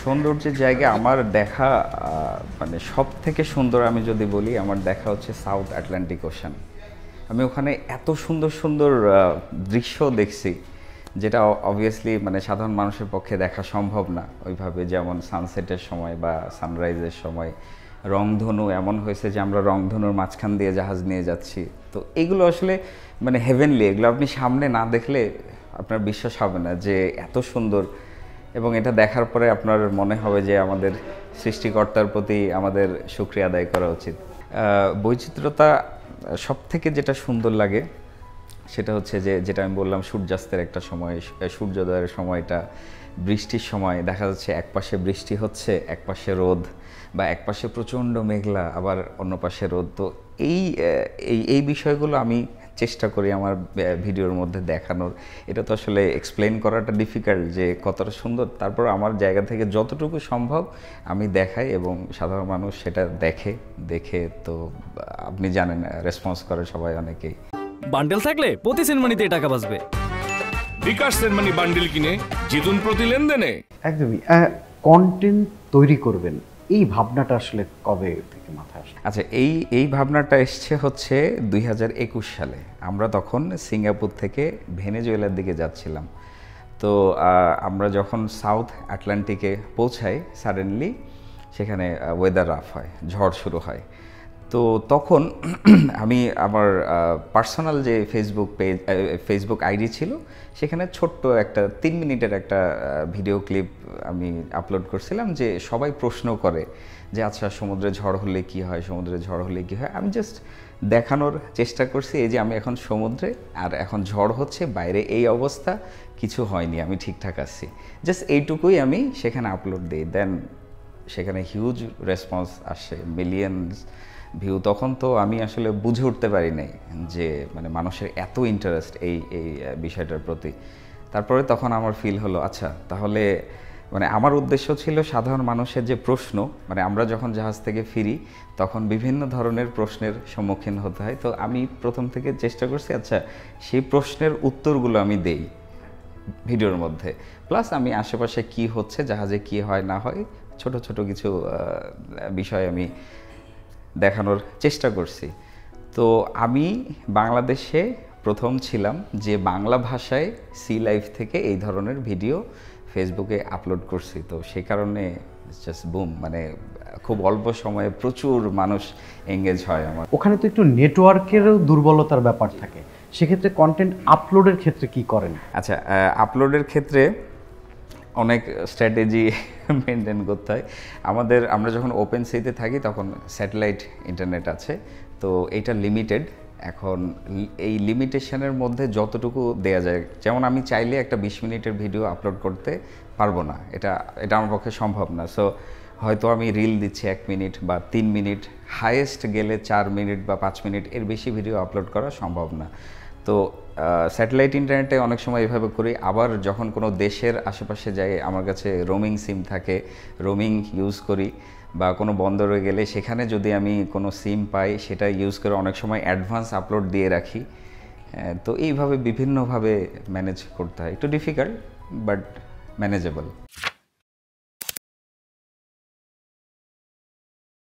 সৌন্দর্যের জায়গা আমার দেখা মানে সবথেকে সুন্দর আমি যদি বলি আমার দেখা হচ্ছে সাউথ আটলান্টিক ওশান। আমি ওখানে এত সুন্দর সুন্দর দৃশ্য দেখছি যেটা অবভিয়াসলি মানে সাধারণ মানুষের পক্ষে দেখা সম্ভব না ওইভাবে, যেমন সানসেটের সময় বা সানরাইজের সময় রংধনু এমন হয়েছে যে আমরা রংধনুর মাঝখান দিয়ে জাহাজ নিয়ে যাচ্ছি। তো এগুলো আসলে মানে হেভেনলি, এগুলো আপনি সামনে না দেখলে আপনার বিশ্বাস হবে না যে এত সুন্দর, এবং এটা দেখার পরে আপনার মনে হবে যে আমাদের সৃষ্টিকর্তার প্রতি আমাদের শুকরিয়া আদায় করা উচিত। বৈচিত্র্যতা সব থেকে যেটা সুন্দর লাগে সেটা হচ্ছে যে যেটা আমি বললাম, সূর্যাস্তের একটা সময়, সূর্যোদয়ের সময়টা, বৃষ্টির সময় দেখা যাচ্ছে একপাশে বৃষ্টি হচ্ছে, একপাশে রোদ, বা একপাশে প্রচণ্ড মেঘলা আবার অন্য পাশে রোদ। তো এই এই বিষয়গুলো আমি চেষ্টা করি আমার ভিডিওর মধ্যে দেখানোর। এটা তো আসলে এক্সপ্লেন করাটা ডিফিকাল্ট যে কতটা সুন্দর, তারপর আমার জায়গা থেকে যতটুকু সম্ভব আমি দেখাই এবং সাধারণ মানুষ সেটা দেখে তো আপনি জানেন রেসপন্স করে সবাই, অনেকেই। বান্ডেল থাকলে প্রতি সেনমানিতে টাকা বাঁচবে। বিকাশ সেনমানি বান্ডেল কিনে জিতুন প্রতি লেনদেনে। একদমই। কন্টেন্ট তৈরি করবেন, এই ভাবনাটা আসলে কবে থেকে মাথায় আসে? আচ্ছা, এই ভাবনাটা এসছে হচ্ছে 2021 সালে। আমরা তখন সিঙ্গাপুর থেকে ভেনেজুয়েলার দিকে যাচ্ছিলাম। তো আমরা যখন সাউথ আটলান্টিকে পৌঁছাই, সাডেনলি সেখানে ওয়েদার রাফ হয়, ঝড় শুরু হয়। তো তখন আমি আমার পার্সোনাল যে ফেসবুক আইডি ছিল সেখানে ছোট্ট একটা 3 মিনিটের একটা ভিডিও ক্লিপ আমি আপলোড করছিলাম, যে সবাই প্রশ্ন করে যে আচ্ছা সমুদ্রে ঝড় হলে কি হয়, সমুদ্রে ঝড় হলে কি হয়। আমি জাস্ট দেখানোর চেষ্টা করছি এই যে আমি এখন সমুদ্রে আর এখন ঝড় হচ্ছে, বাইরে এই অবস্থা, কিছু হয়নি, আমি ঠিকঠাক আছি। জাস্ট এইটুকুই আমি সেখানে আপলোড দিই। দেন সেখানে হিউজ রেসপন্স আসে, মিলিয়নস ভিউ। তখন তো আমি আসলে বুঝে উঠতে পারি নাই যে মানে মানুষের এত ইন্টারেস্ট এই বিষয়টার প্রতি। তারপরে তখন আমার ফিল হলো আচ্ছা তাহলে মানে আমার উদ্দেশ্য ছিল সাধারণ মানুষের যে প্রশ্ন, মানে আমরা যখন জাহাজ থেকে ফিরি তখন বিভিন্ন ধরনের প্রশ্নের সম্মুখীন হতে হয়। তো আমি প্রথম থেকে চেষ্টা করছি আচ্ছা সেই প্রশ্নের উত্তরগুলো আমি দেই ভিডিওর মধ্যে, প্লাস আমি আশেপাশে কি হচ্ছে, জাহাজে কি হয় না হয়, ছোট ছোট কিছু বিষয় আমি দেখানোর চেষ্টা করছি। তো আমি বাংলাদেশে প্রথম ছিলাম যে বাংলা ভাষায় সি লাইফ থেকে এই ধরনের ভিডিও ফেসবুকে আপলোড করছি। তো সেই কারণে জাস্ট বুম, মানে খুব অল্প সময়ে প্রচুর মানুষ এঙ্গেজ হয় আমার। ওখানে তো একটু নেটওয়ার্কেরও দুর্বলতার ব্যাপার থাকে, সেক্ষেত্রে কন্টেন্ট আপলোডের ক্ষেত্রে কি করেন? আচ্ছা, আপলোডের ক্ষেত্রে অনেক স্ট্র্যাটেজি মেনটেন করতে হয় আমাদের। আমরা যখন ওপেন সিতে থাকি তখন স্যাটেলাইট ইন্টারনেট আছে, তো এইটা লিমিটেড। এখন এই লিমিটেশনের মধ্যে যতটুকু দেয়া যায়, যেমন আমি চাইলে একটা 20 মিনিটের ভিডিও আপলোড করতে পারবো না, এটা আমার পক্ষে সম্ভব না। সো হয়তো আমি রিল দিচ্ছি 1 মিনিট বা 3 মিনিট, হাইয়েস্ট গেলে 4 মিনিট বা 5 মিনিট, এর বেশি ভিডিও আপলোড করা সম্ভব না। তো স্যাটেলাইট ইন্টারনেটে অনেক সময় এভাবে করি। আবার যখন কোনো দেশের আশেপাশে যাই, আমার কাছে রোমিং সিম থাকে, রোমিং ইউজ করি, বা কোনো বন্দরে গেলে সেখানে যদি আমি কোনো সিম পাই সেটা ইউজ করে অনেক সময় অ্যাডভান্স আপলোড দিয়ে রাখি। তো এইভাবে বিভিন্নভাবে ম্যানেজ করতে হয়, একটু ডিফিকাল্ট বাট ম্যানেজেবল।